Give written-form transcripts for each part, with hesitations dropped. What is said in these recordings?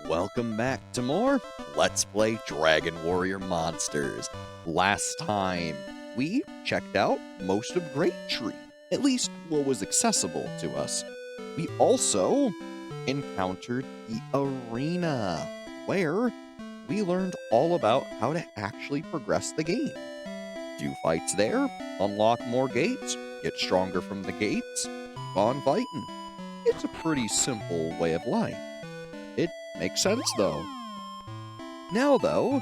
Welcome back to more Let's Play Dragon Warrior Monsters. Last time, we checked out most of Great Tree, at least what was accessible to us. We also encountered the arena, where we learned all about how to actually progress the game. Do fights there, unlock more gates, get stronger from the gates, keep on fighting. It's a pretty simple way of life. It makes sense, though. Now, though,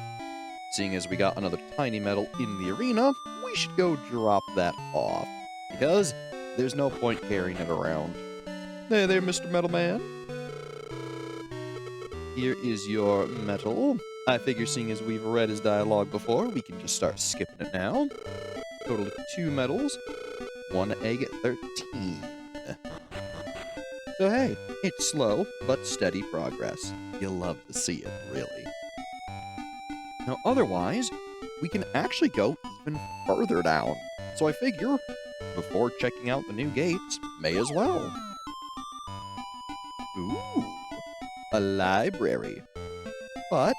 seeing as we got another tiny medal in the arena, we should go drop that off, because there's no point carrying it around. Hey there, Mr. Metal Man. Here is your medal. I figure seeing as we've read his dialogue before, we can just start skipping it now. Total of 2 medals, 1 egg at 13. So hey, it's slow, but steady progress. You'll love to see it, really. Now otherwise, we can actually go even further down. So I figure, before checking out the new gates, may as well. Ooh, a library. But,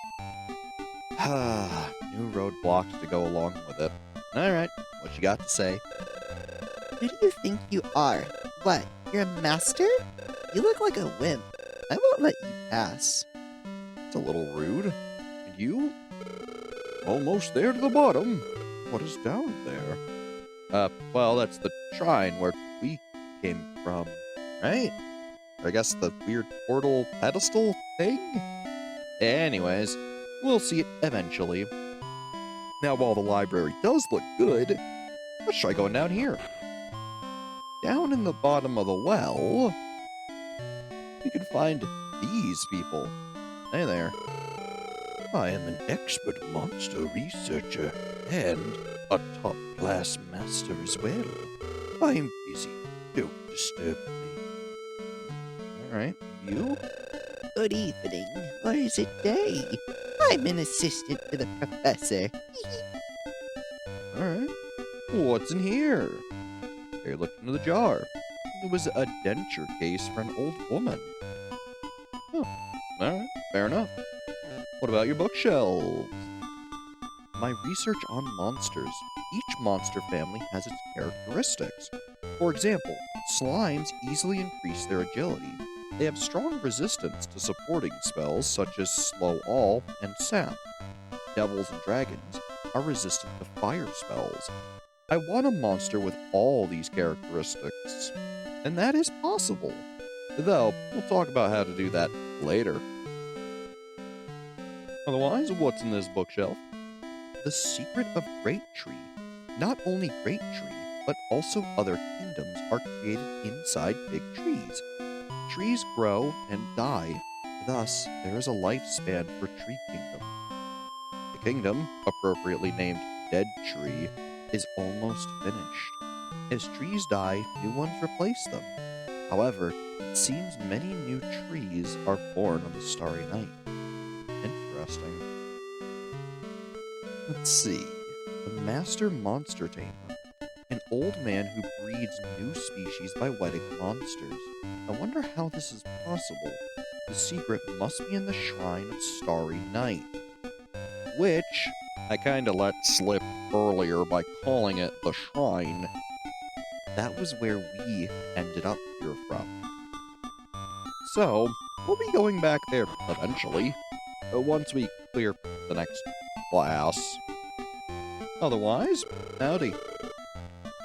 new roadblocks to go along with it. Alright, what you got to say? Who do you think you are? What, you're a master? You look like a wimp. I won't let you pass. It's a little rude. And you? Almost there to the bottom. What is down there? Well, that's the shrine where we came from, right? I guess the weird portal pedestal thing? Anyways, we'll see it eventually. Now, while the library does look good, let's try going down here. Down in the bottom of the well, you can find these people. Hey there. I am an expert monster researcher and a top-class master as well. I am busy. Don't disturb me. Alright, you? Good evening, or is it day? I'm an assistant to the professor. Alright. What's in here? Here, look into the jar. It was a denture case for an old woman. Huh. Alright, fair enough. What about your bookshelves? My research on monsters. Each monster family has its characteristics. For example, slimes easily increase their agility. They have strong resistance to supporting spells such as Slow All and Sap. Devils and dragons are resistant to fire spells. I want a monster with all these characteristics, and that is possible. Though, we'll talk about how to do that later. Otherwise, what's in this bookshelf? The Secret of Great Tree. Not only Great Tree, but also other kingdoms are created inside big trees. Trees grow and die, thus there is a lifespan for Tree Kingdom. The kingdom, appropriately named Dead Tree, is almost finished. As trees die, new ones replace them. However, it seems many new trees are born on the Starry Night. Interesting. Let's see. The Master Monster Tamer. An old man who breeds new species by wedding monsters. I wonder how this is possible. The secret must be in the Shrine of Starry Night, which I kinda let slip earlier by calling it the Shrine. That was where we ended up here from. So, we'll be going back there eventually, once we clear the next class. Otherwise, howdy.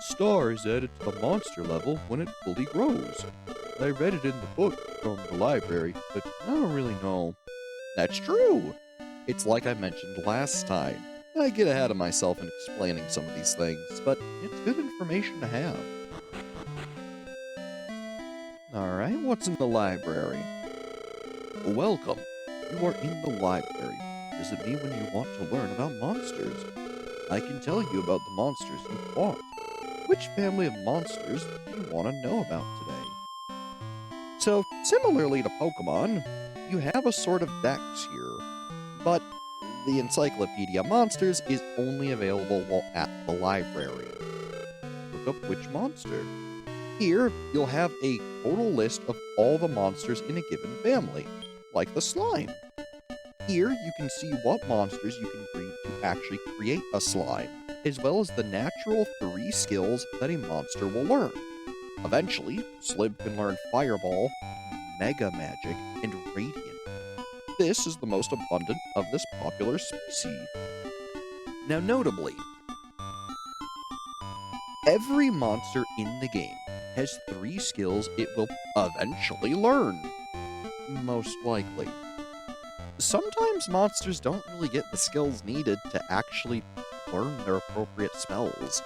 Star is added to the monster level when it fully grows. I read it in the book from the library, but I don't really know. That's true! It's like I mentioned last time. I get ahead of myself in explaining some of these things, but it's good information to have. Alright, what's in the library? Welcome. You are in the library. Visit me when you want to learn about monsters. I can tell you about the monsters you fought. Which family of monsters do you want to know about today? So, similarly to Pokemon, you have a sort of dex here, but the Encyclopedia Monsters is only available while at the library. Look up which monster. Here, you'll have a total list of all the monsters in a given family. like the slime. Here, you can see what monsters you can breed to actually create a slime, as well as the natural 3 skills that a monster will learn. Eventually, Slib can learn Fireball, Mega Magic, and Radiant. This is the most abundant of this popular species. Now, notably, every monster in the game has 3 skills it will eventually learn. Most likely. Sometimes monsters don't really get the skills needed to actually learn their appropriate spells.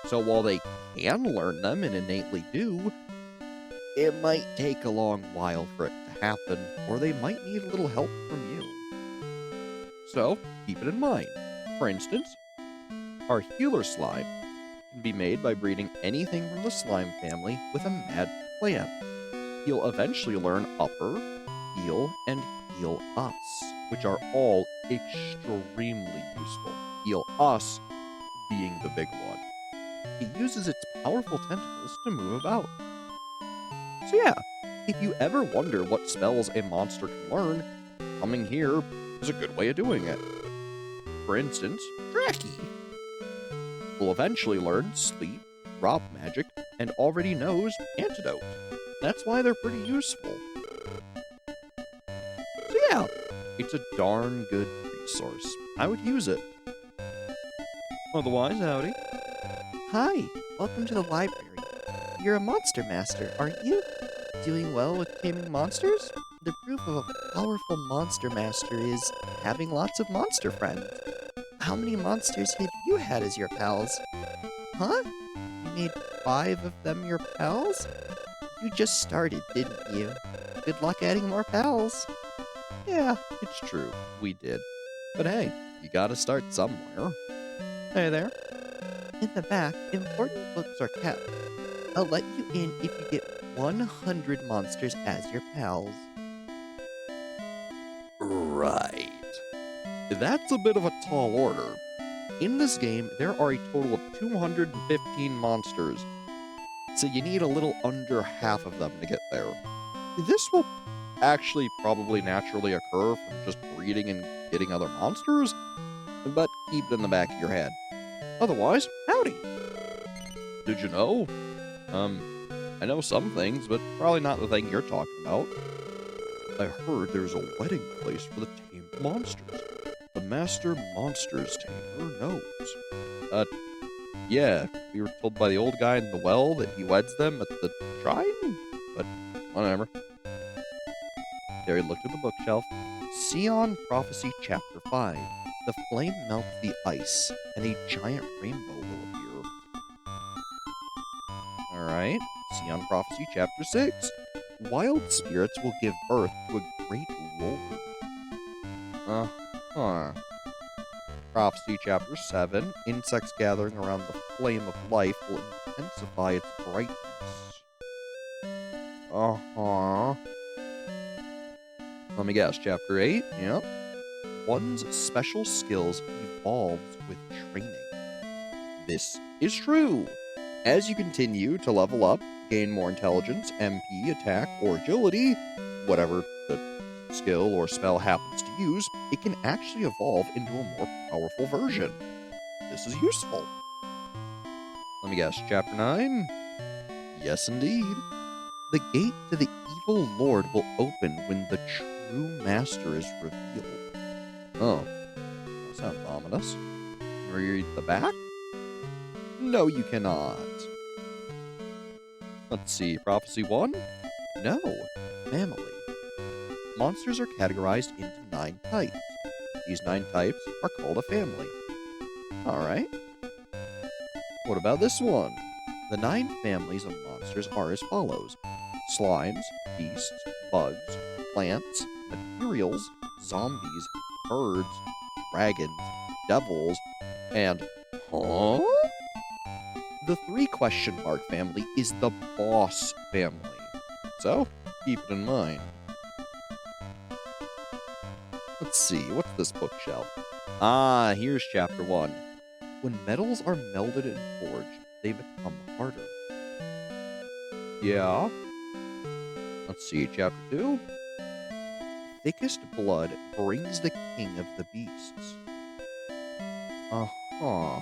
So while they can learn them and innately do, it might take a long while for it to happen, or they might need a little help from you. So keep it in mind. For instance, our healer slime can be made by breeding anything from the slime family with a mad plant. He'll eventually learn Upper, Heal, and Heal Us, which are all extremely useful. Heal Us being the big one. It uses its powerful tentacles to move about. So yeah, if you ever wonder what spells a monster can learn, coming here is a good way of doing it. For instance, Dracky will eventually learn Sleep, Drop Magic, and already knows Antidote. That's why they're pretty useful. So yeah, it's a darn good resource. I would use it. Otherwise, howdy. Hi, welcome to the library. You're a monster master, aren't you? Doing well with taming monsters? The proof of a powerful monster master is having lots of monster friends. How many monsters have you had as your pals? Huh? You made 5 of them your pals? You just started, didn't you? Good luck adding more pals. Yeah, it's true. We did. But hey, you gotta start somewhere. Hey there. In the back, important books are kept. I'll let you in if you get 100 monsters as your pals. Right. That's a bit of a tall order. In this game, there are a total of 215 monsters, so you need a little under half of them to get there. This will actually probably naturally occur from just breeding and getting other monsters, but keep it in the back of your head. Otherwise, howdy. Did you know? I know some things, but probably not the thing you're talking about. I heard there's a wedding place for the tamed monsters. The Master Monsters Tamer knows. Yeah, we were told by the old guy in the well that he weds them at the shrine, but whatever. Terry looked at the bookshelf. Sion Prophecy Chapter 5. The flame melts the ice, and a giant rainbow will appear. Alright, Sion Prophecy Chapter 6. Wild spirits will give birth to a great lord. Uh-huh. Prophecy Chapter 7. Insects gathering around the flame of life will intensify its brightness. Uh-huh. Let me guess, Chapter 8? Yep. One's special skills evolves with training. This is true. As you continue to level up, gain more intelligence, MP, attack, or agility, whatever the skill or spell happens to use, it can actually evolve into a more powerful version. This is useful. Let me guess, Chapter 9? Yes, indeed. The gate to the evil lord will open when the true master is revealed. Oh, that sounds ominous. Can we read the back? No, you cannot. Let's see, Prophecy 1? No, family. Monsters are categorized into 9 types. These 9 types are called a family. Alright. What about this one? The 9 families of monsters are as follows. Slimes, beasts, bugs, plants, materials, zombies, birds, dragons, devils, and... Huh? The 3 question mark family is the boss family. So, keep it in mind. Let's see, what's this bookshelf? Ah, here's Chapter 1. When metals are melded and forged, they become harder. Yeah. Let's see, Chapter 2. thickest blood brings the king of the beasts. Uh-huh.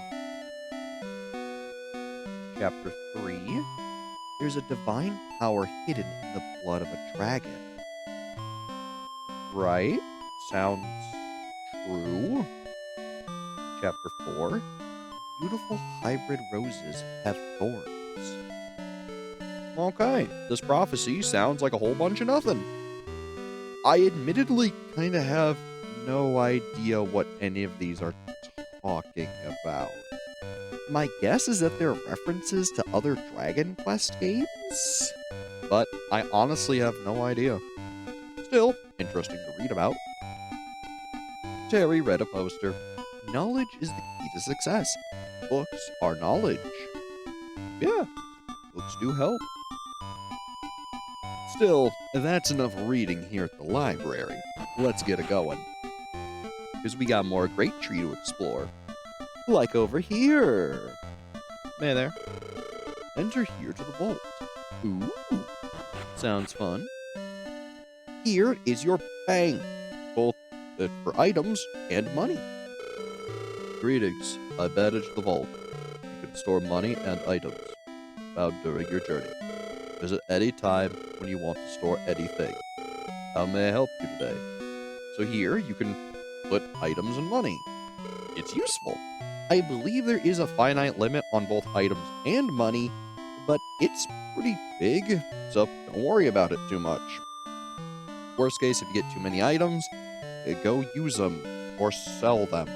Chapter 3. There's a divine power hidden in the blood of a dragon. Right. Sounds true. Chapter 4. Beautiful hybrid roses have thorns. Okay, this prophecy sounds like a whole bunch of nothing. I admittedly kind of have no idea what any of these are talking about. My guess is that they're references to other Dragon Quest games, but I honestly have no idea. Still, interesting to read about. Terry read a poster. Knowledge is the key to success. Books are knowledge. Yeah, books do help. Still, that's enough reading here at the library. Let's get it going. Because we got more Great Tree to explore. Like over here. Hey there. Enter here to the vault. Ooh, sounds fun. Here is your bank, both for items and money. Greetings. I manage the vault. You can store money and items found during your journey. Visit any time when you want to store anything. How may I help you today? So here you can put items and money. It's useful. I believe there is a finite limit on both items and money, but it's pretty big, so don't worry about it too much. Worst case, if you get too many items, go use them or sell them.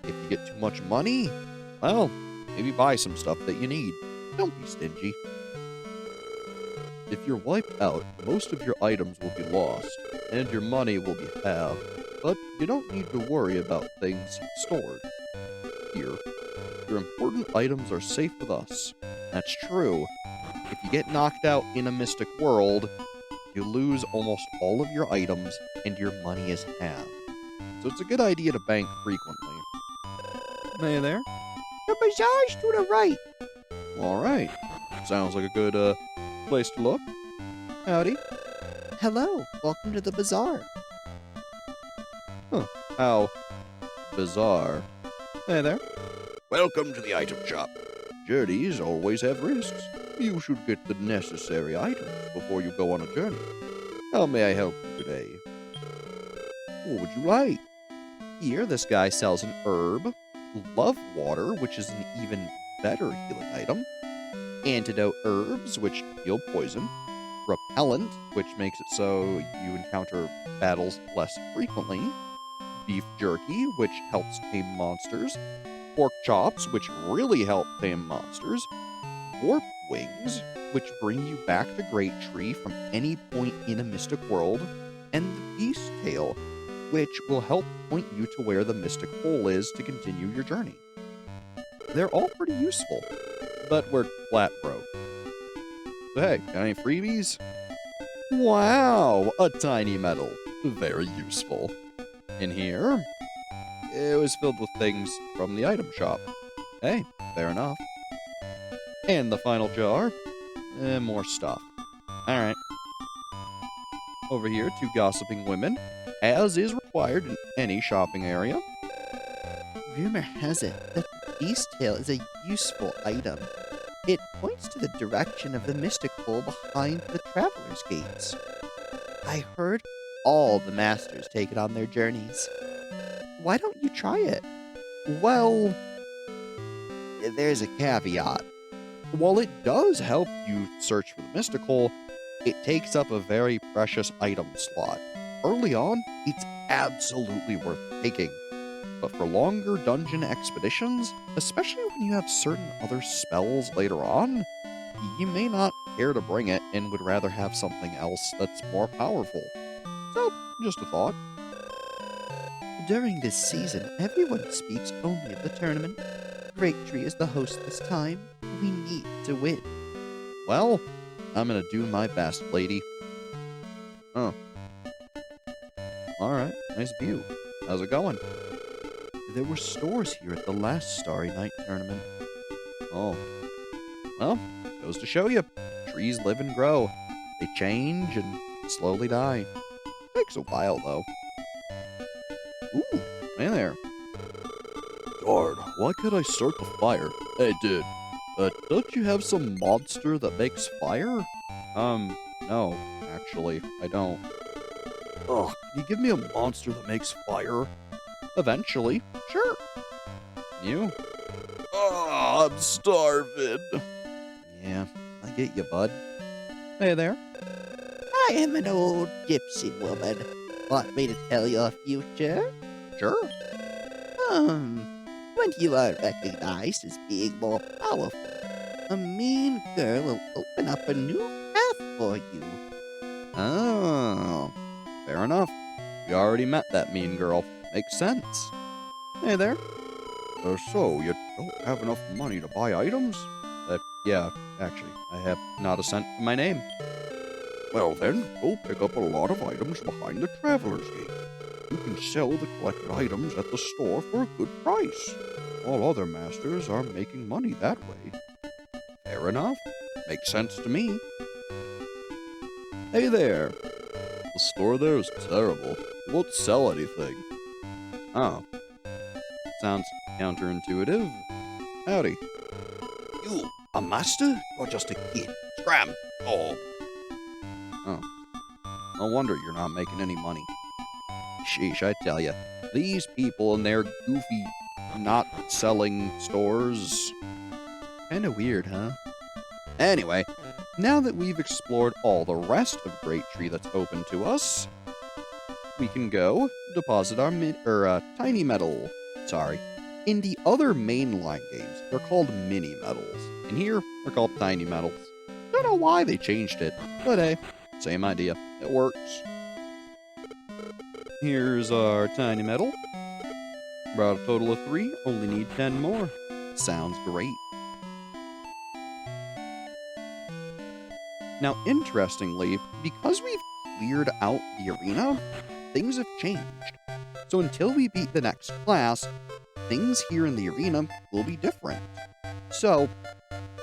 If you get too much money, well, maybe buy some stuff that you need. Don't be stingy. If you're wiped out, most of your items will be lost, and your money will be halved, but you don't need to worry about things you've stored. Here, your important items are safe with us. That's true. If you get knocked out in a mystic world, you lose almost all of your items, and your money is halved. So it's a good idea to bank frequently. Hey there. The bazaar's to the right. Alright. Sounds like a good, place to look. Howdy. Hello, welcome to the bazaar. How bizarre. Hey there. Welcome to the item shop. Journeys always have risks. You should get the necessary items before you go on a journey. How may I help you today? What would you like? Here, this guy sells an herb, love water, which is an even better healing item, antidote herbs, which heal poison, repellent, which makes it so you encounter battles less frequently, beef jerky, which helps tame monsters, pork chops, which really help tame monsters, warp wings, which bring you back to Great Tree from any point in a mystic world, and the beast tail, which will help point you to where the mystic hole is to continue your journey. They're all pretty useful, but we're flat broke. So hey, got any freebies? Wow, a tiny medal. Very useful. In here, it was filled with things from the item shop. Hey, fair enough. And the final jar, more stuff. Alright. Over here, 2 gossiping women, as is required in any shopping area. Rumor has it that the beast tail is a useful item. It points to the direction of the mystic hole behind the traveler's gates. I heard all the masters take it on their journeys. Why don't you try it? Well, there's a caveat. While it does help you search for the mystic hole, it takes up a very precious item slot. Early on, it's absolutely worth taking. But for longer dungeon expeditions, especially when you have certain other spells later on, you may not care to bring it and would rather have something else that's more powerful. So, just a thought. During this season, everyone speaks only of the tournament. Great Tree is the host this time. We need to win. Well, I'm gonna do my best, lady. Oh. Alright, nice view. How's it going? There were stores here at the last Starry Night tournament. Oh. Well, goes to show you. Trees live and grow. They change and slowly die. Take takes a while, though. Ooh, hey there. Guard, why can't I start the fire? Hey, dude, don't you have some monster that makes fire? No, actually, I don't. Ugh, can you give me a monster that makes fire? Eventually, sure. You? Oh, I'm starving. Yeah, I get you, bud. Hey there. I am an old gypsy woman. Want me to tell your future? Sure. When you are recognized as being more powerful, a mean girl will open up a new path for you. Oh, fair enough. We already met that mean girl. Makes sense. Hey there. So, you don't have enough money to buy items? Yeah, actually, I have not a cent to my name. Well then, go pick up a lot of items behind the Traveler's Gate. You can sell the collected items at the store for a good price. All other masters are making money that way. Fair enough. Makes sense to me. Hey there. The store there is terrible. It won't sell anything. Oh. Sounds counterintuitive. Howdy. You, a master, or just a kid? Scram! Oh. Oh. No wonder you're not making any money. Sheesh, I tell ya. These people and their goofy, not selling stores. Kinda weird, huh? Anyway, now that we've explored all the rest of Great Tree that's open to us, we can go deposit our tiny metal. Sorry. In the other mainline games, they're called mini medals. And here, they're called tiny medals. Don't know why they changed it, but hey, same idea. It works. Here's our tiny medal. Brought a total of 3, only need 10 more. Sounds great. Now, interestingly, because we've cleared out the arena, things have changed. So until we beat the next class, things here in the arena will be different. So,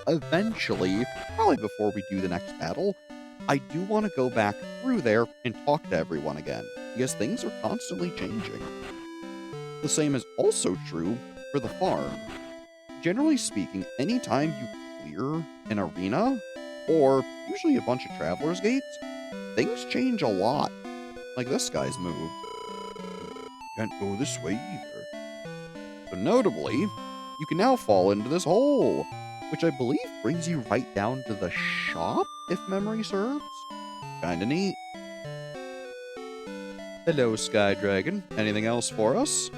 eventually, probably before we do the next battle, I do want to go back through there and talk to everyone again, because things are constantly changing. The same is also true for the farm. Generally speaking, anytime you clear an arena, or usually a bunch of Traveler's Gates, things change a lot. Like this guy's moved. Can't go this way either. So notably, you can now fall into this hole, which I believe brings you right down to the shop, if memory serves. Kinda neat. Hello, Sky Dragon. Anything else for us?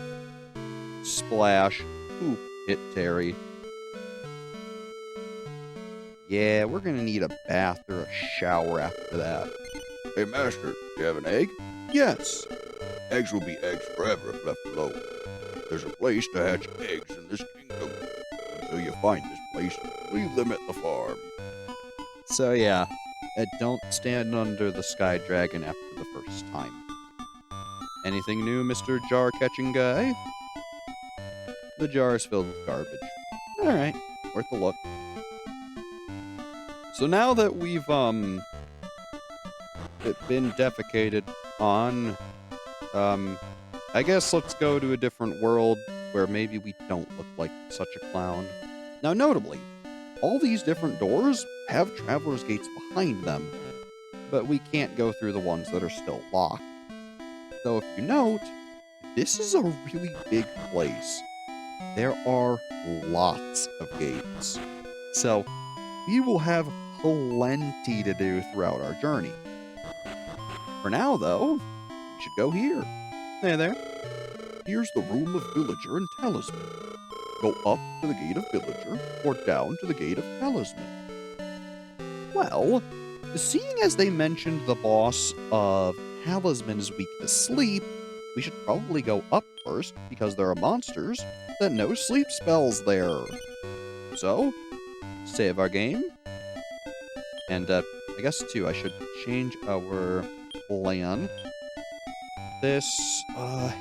Splash. Oop, hit Terry. Yeah, we're gonna need a bath or a shower after that. Hey, Master, do you have an egg? Yes. Eggs will be eggs forever if left alone. There's a place to hatch eggs in this kingdom. Until you find this place, leave them at the farm. So yeah, don't stand under the Sky Dragon after the first time. Anything new, Mr. Jar-catching guy? The jar is filled with garbage. Alright, worth a look. So now that we've, been defecated on, I guess let's go to a different world where maybe we don't look like such a clown. Now, notably, all these different doors have Traveler's Gates behind them, but we can't go through the ones that are still locked. Though if you note, this is a really big place. There are lots of gates. So, we will have plenty to do throughout our journey. For now, though, we should go here. Hey there. Here's the room of Villager and Talisman. Go up to the gate of Villager, or down to the gate of Talisman. Well, seeing as they mentioned the boss of Talisman is weak to sleep, we should probably go up first, because there are monsters that know sleep spells there. So, save our game. And, I guess, too, I should change our plan. This,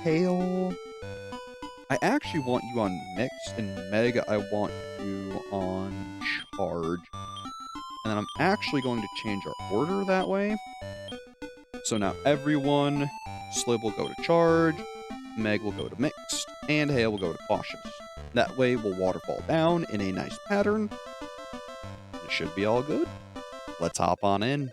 Hail. I actually want you on Mixed, and Meg, I want you on Charge. And then I'm actually going to change our order that way. So now everyone, Slib will go to charge, Meg will go to mixed, and Hale will go to cautious. That way we'll waterfall down in a nice pattern. It should be all good. Let's hop on in.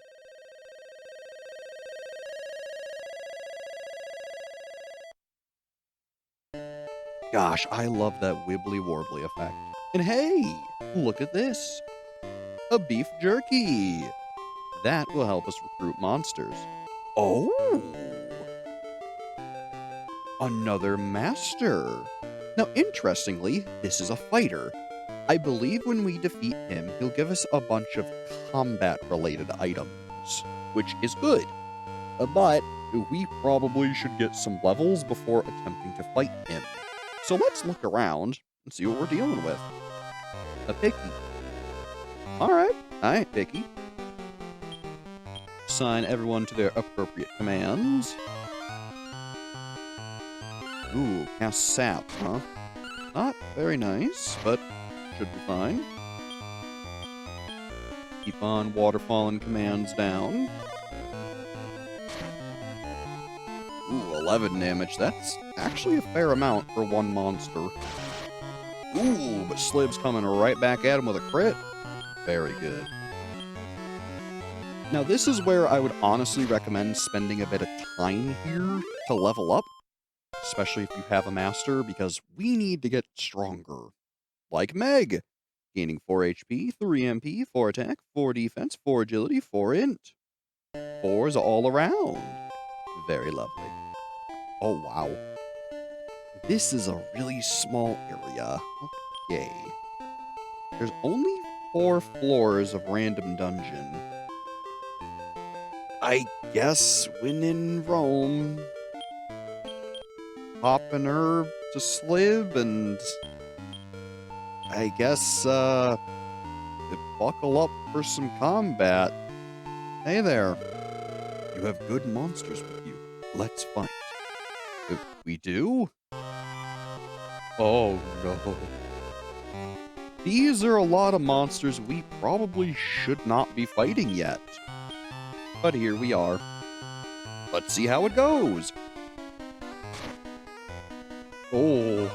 Gosh, I love that wibbly warbly effect. And hey, look at this. A beef jerky. That will help us recruit monsters. Oh! Another master. Now, interestingly, this is a fighter. I believe when we defeat him, he'll give us a bunch of combat-related items, which is good. But we probably should get some levels before attempting to fight him. So let's look around and see what we're dealing with. A picky. Alright, picky. Assign everyone to their appropriate commands. Ooh, cast sap, huh? Not very nice, but should be fine. Keep on waterfalling commands down. Ooh, 11 damage. That's actually a fair amount for one monster. Ooh, but Slib's coming right back at him with a crit. Very good. Now, this is where I would honestly recommend spending a bit of time here to level up, especially if you have a master, because we need to get stronger. Like Meg, gaining 4 HP, 3 MP, 4 attack, 4 defense, 4 agility, 4 int. 4s all around. Very lovely. Oh, wow. This is a really small area. Okay. There's only 4 floors of random dungeon. I guess when in Rome, pop an herb to Slib and I guess, buckle up for some combat. Hey there. You have good monsters with you. Let's fight. We do? Oh no. These are a lot of monsters we probably should not be fighting yet. But here we are. Let's see how it goes. Oh,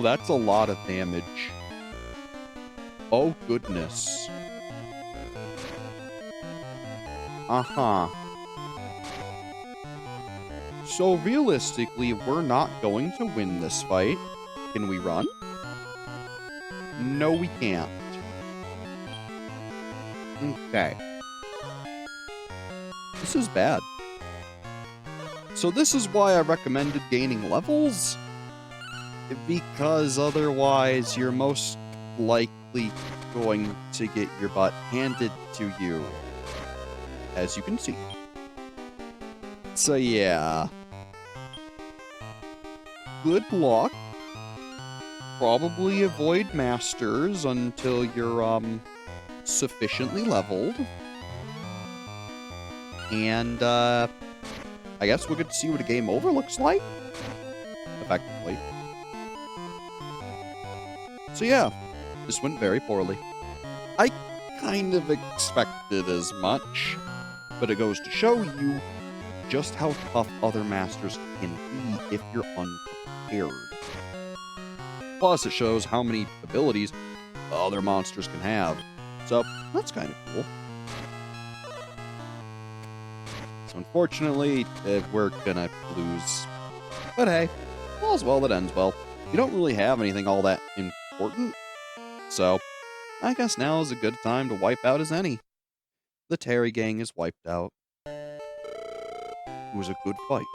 that's a lot of damage. Oh, goodness. Uh-huh. So realistically, we're not going to win this fight. Can we run? No, we can't. Okay. This is bad. So this is why I recommended gaining levels, because otherwise you're most likely going to get your butt handed to you, as you can see. So yeah. Good luck. Probably avoid masters until you're, sufficiently leveled. And, I guess we'll get to see what a game over looks like. Effectively. So yeah, this went very poorly. I kind of expected as much, but it goes to show you just how tough other masters can be if you're unprepared. Plus, it shows how many abilities other monsters can have. So, that's kind of cool. So, unfortunately, we're gonna lose. But hey, all's well that ends well. You don't really have anything all that important. So, I guess now is a good time to wipe out as any. The Terry gang is wiped out. It was a good fight.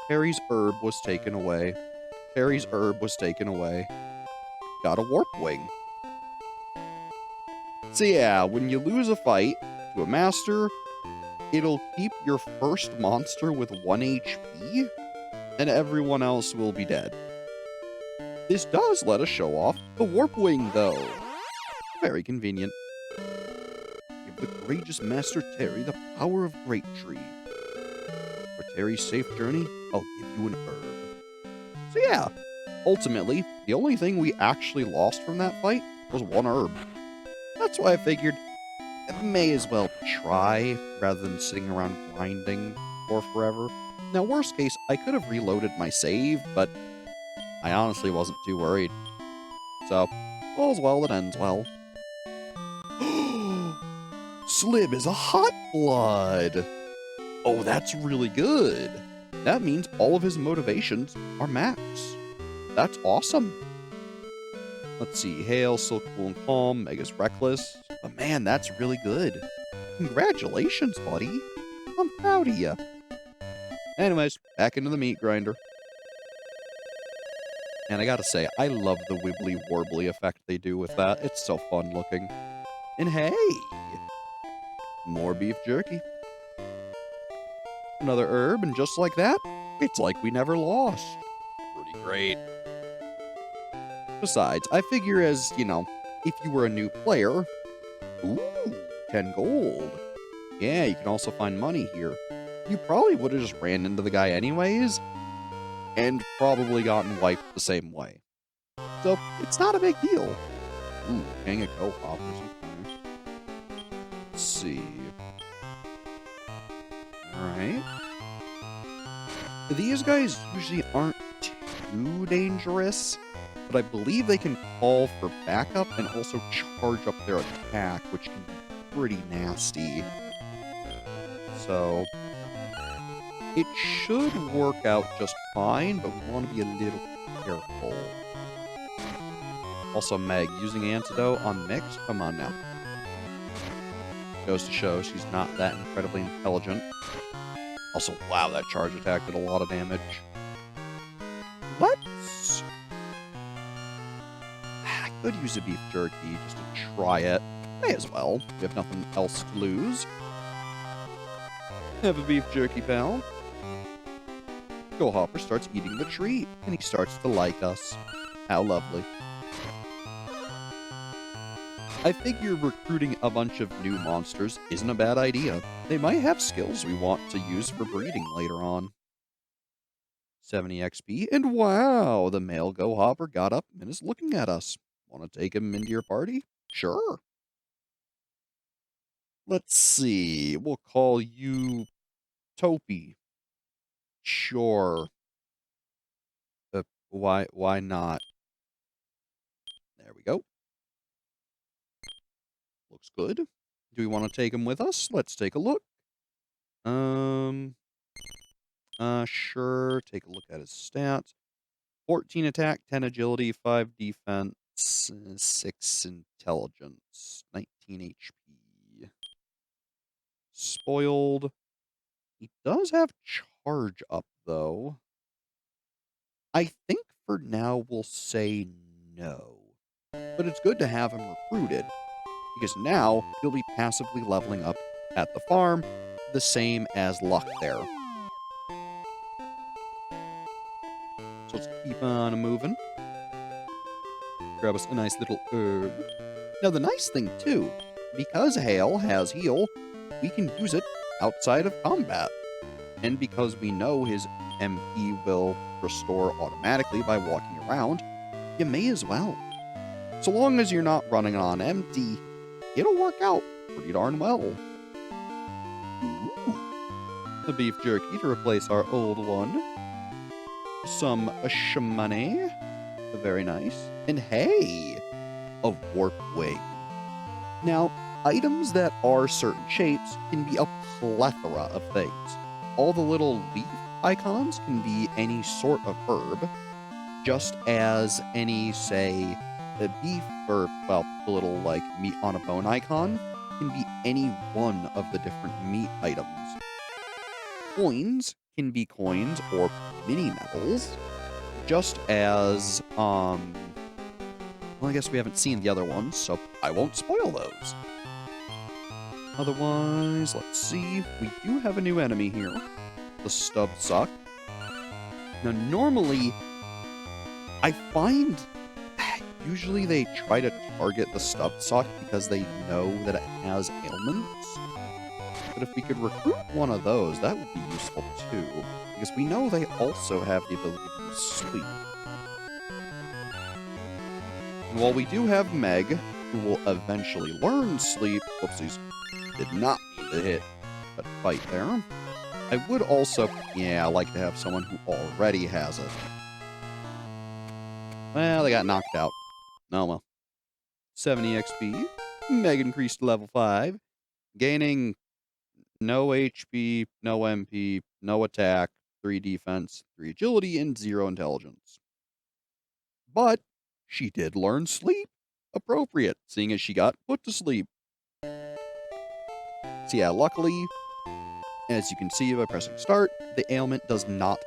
Terry's herb was taken away. Terry's herb was taken away. Got a warp wing. So yeah, when you lose a fight to a master, it'll keep your first monster with 1 HP, and everyone else will be dead. This does let us show off the warp wing, though. Very convenient. Give the courageous Master Terry the power of Great Tree. For Terry's safe journey, I'll give you an herb. So yeah, ultimately, the only thing we actually lost from that fight was 1 herb. That's why I figured I may as well try rather than sitting around grinding for forever. Now, worst case, I could have reloaded my save, but I honestly wasn't too worried. So, all's well that ends well. Slib is a hot blood! Oh, that's really good. That means all of his motivations are max. That's awesome. Let's see. Hale, still cool and calm. Mega's reckless. But man, that's really good. Congratulations, buddy. I'm proud of you. Anyways, back into the meat grinder. And I gotta say, I love the wibbly warbly effect they do with that. It's so fun looking. And hey, more beef jerky. Another herb, and just like that, it's like we never lost. Pretty great. Besides, I figure as, if you were a new player, ooh, 10 gold. Yeah, you can also find money here. You probably would have just ran into the guy anyways, and probably gotten wiped the same way. So, it's not a big deal. Ooh, hang a co-hoppers. Okay. Let's see. Alright. These guys usually aren't too dangerous, but I believe they can call for backup and also charge up their attack, which can be pretty nasty. So, it should work out just fine, but we want to be a little careful. Also, Meg, using antidote on Mix? Come on now. Goes to show she's not that incredibly intelligent. Also, wow, that charge attack did a lot of damage. Let's... I could use a beef jerky just to try it. May as well. We have nothing else to lose. Have a beef jerky, pal. Go Hopper starts eating the treat, and he starts to like us. How lovely. I figure recruiting a bunch of new monsters isn't a bad idea. They might have skills we want to use for breeding later on. 70 XP, and wow, the male Go Hopper got up and is looking at us. Want to take him into your party? Sure. Let's see, we'll call you Topi. Sure. Why not? There we go. Looks good. Do we want to take him with us? Let's take a look. Sure. Take a look at his stats. 14 attack, 10 agility, 5 defense, 6 intelligence, 19 HP. Spoiled. He does have charge up, though. I think for now we'll say no. But it's good to have him recruited, because now he'll be passively leveling up at the farm, the same as Luck there. So let's keep on moving. Grab us a nice little herb. Now the nice thing too, because Hale has heal, we can use it outside of combat. And because we know his MP will restore automatically by walking around, you may as well. So long as you're not running on empty, it'll work out pretty darn well. Ooh. The beef jerky to replace our old one. Some shmoney. Very nice. And hey, a warp wing. Now, items that are certain shapes can be a plethora of things. All the little leaf icons can be any sort of herb, just as any, say, a beef or, well, the little, like, meat on a bone icon can be any one of the different meat items. Coins can be coins or mini medals, just as, well, I guess we haven't seen the other ones, so I won't spoil those. Otherwise, let's see, we do have a new enemy here, the Stub Suck. Now, normally, I find usually they try to target the Stub Suck because they know that it has ailments. But if we could recruit one of those, that would be useful too, because we know they also have the ability to use sleep. And while we do have Meg, who will eventually learn sleep, whoopsies, did not mean to hit a fight there. I would also, yeah, like to have someone who already has it. Well, they got knocked out. Oh well. 70 XP. Meg increased to level 5. Gaining no HP, no MP, no attack, 3 defense, 3 agility, and 0 intelligence. But she did learn sleep. Appropriate, seeing as she got put to sleep. So yeah, luckily, as you can see by pressing start, the ailment does not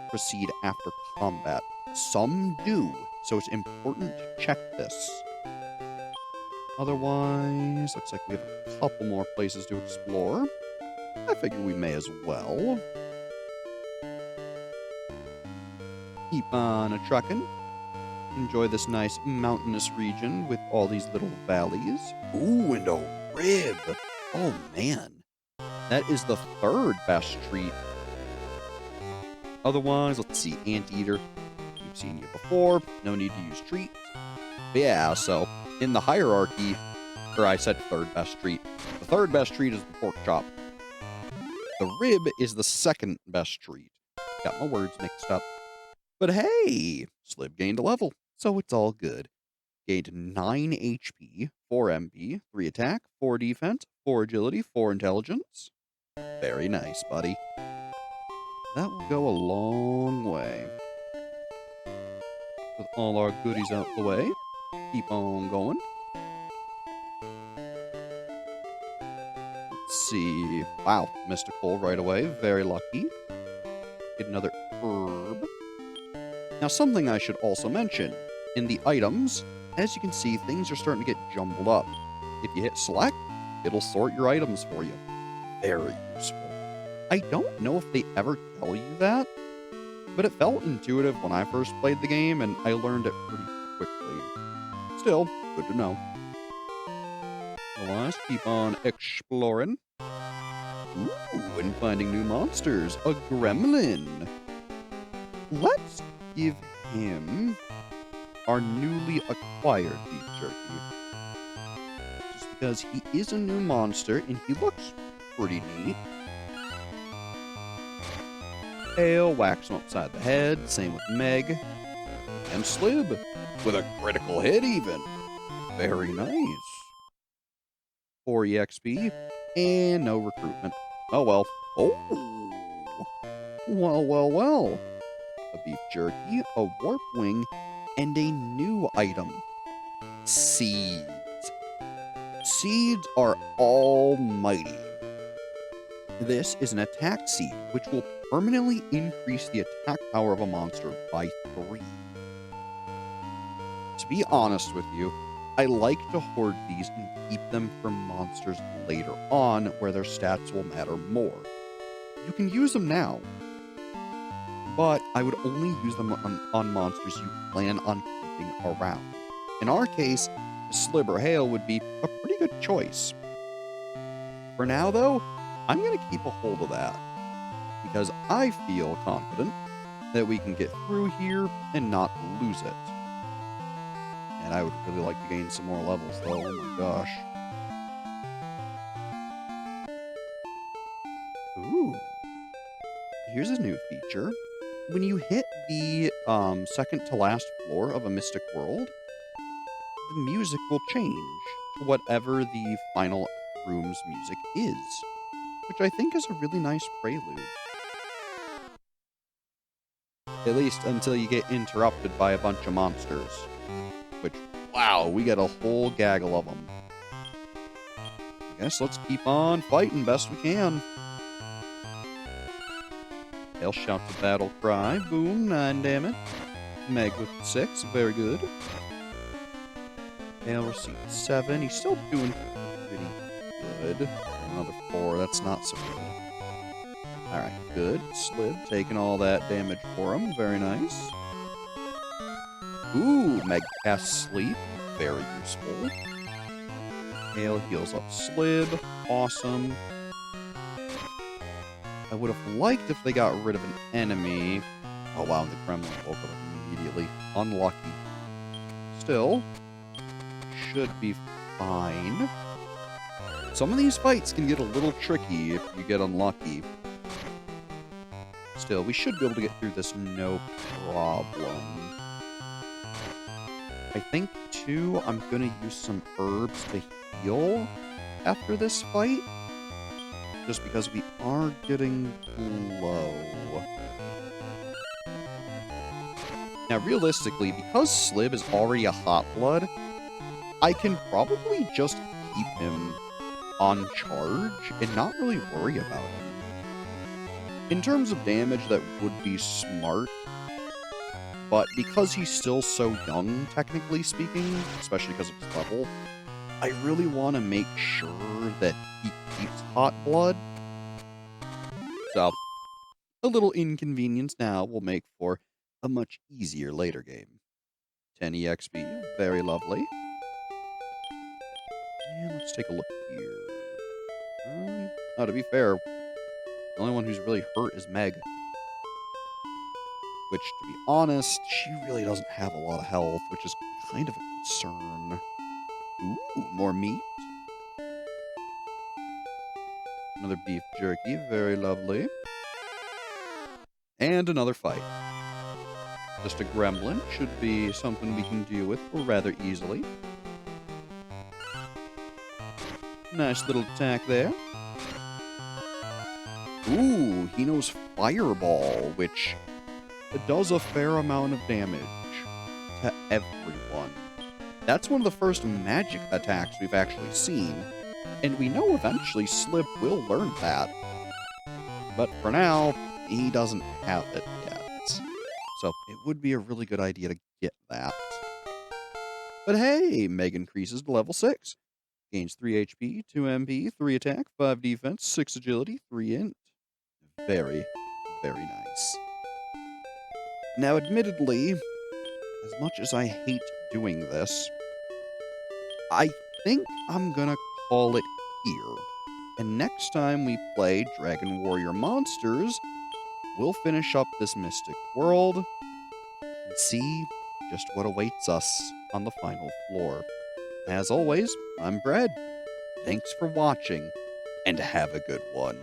proceed after combat. Some do, so it's important to check this. Otherwise, looks like we have a couple more places to explore. I figure we may as well. Keep on a-truckin'. Enjoy this nice mountainous region with all these little valleys. Ooh, and a rib. Oh, man. That is the 3rd best treat. Otherwise, let's see. Anteater. We've seen you before. No need to use treats. But yeah, so in the hierarchy, or I said 3rd best treat. The 3rd best treat is the pork chop. The rib is the 2nd best treat. Got my words mixed up. But hey, Slib gained a level, so it's all good. Gained 9 HP, 4 MP, 3 attack, 4 defense, 4 agility, 4 intelligence. Very nice, buddy. That will go a long way. With all our goodies out the way, keep on going. Let's see. Wow, mystical right away. Very lucky. Get another herb. Now, something I should also mention. In the items, as you can see, things are starting to get jumbled up. If you hit select, it'll sort your items for you. Very useful. I don't know if they ever tell you that, but it felt intuitive when I first played the game, and I learned it pretty quickly. Still, good to know. Otherwise, keep on exploring. Ooh, and finding new monsters. A gremlin. Let's give him our newly acquired beef jerky. Just because he is a new monster and he looks pretty neat. Tail, whacks him upside the head. Same with Meg. And Slib. With a critical hit even. Very nice. 4 EXP. And no recruitment. Oh well. Oh! Well, well, well. A beef jerky, a warp wing, and a new item. Seeds. Seeds are almighty. This is an attack seed, which will permanently increase the attack power of a monster by 3. To be honest with you, I like to hoard these and keep them for monsters later on where their stats will matter more. You can use them now, but I would only use them on monsters you plan on keeping around. In our case, Slib or Hale would be a pretty good choice. For now, though, I'm going to keep a hold of that, because I feel confident that we can get through here and not lose it. And I would really like to gain some more levels, though. Oh my gosh. Ooh. Here's a new feature. When you hit the second to last floor of a mystic world, the music will change to whatever the final room's music is, which I think is a really nice prelude. At least until you get interrupted by a bunch of monsters. Which, wow, we got a whole gaggle of them. I guess let's keep on fighting best we can. They'll shout the battle cry. Boom, 9 damage. Meg with 6, very good. They'll receive 7. He's still doing pretty good. Another 4, that's not so good. Alright, good. Slib taking all that damage for him, very nice. Ooh, Meg casts Sleep. Very useful. Hale heals up Slib. Awesome. I would have liked if they got rid of an enemy. Oh wow, and the Kremlin woke up immediately. Unlucky. Still, should be fine. Some of these fights can get a little tricky if you get unlucky. Still, we should be able to get through this no problem. I think, too, I'm gonna use some herbs to heal after this fight. Just because we are getting low. Now, realistically, because Slib is already a hot blood, I can probably just keep him on charge and not really worry about him. In terms of damage, that would be smart, but because he's still so young, technically speaking, especially because of his level, I really want to make sure that he keeps hot blood. So, a little inconvenience now will make for a much easier later game. 10 EXP, very lovely. And let's take a look here. Now, to be fair, the only one who's really hurt is Meg. Which, to be honest, she really doesn't have a lot of health, which is kind of a concern. Ooh, more meat. Another beef jerky, very lovely. And another fight. Just a gremlin, should be something we can deal with rather easily. Nice little attack there. Ooh, he knows Fireball, which does a fair amount of damage to everyone. That's one of the first magic attacks we've actually seen, and we know eventually Slip will learn that. But for now, he doesn't have it yet. So it would be a really good idea to get that. But hey, Meg increases to level 6. Gains 3 HP, 2 MP, 3 attack, 5 defense, 6 agility, 3 int. Very, very nice. Now, admittedly, as much as I hate doing this, I think I'm gonna call it here. And next time we play Dragon Warrior Monsters, we'll finish up this Mystic World and see just what awaits us on the final floor. As always, I'm Brad. Thanks for watching, and have a good one.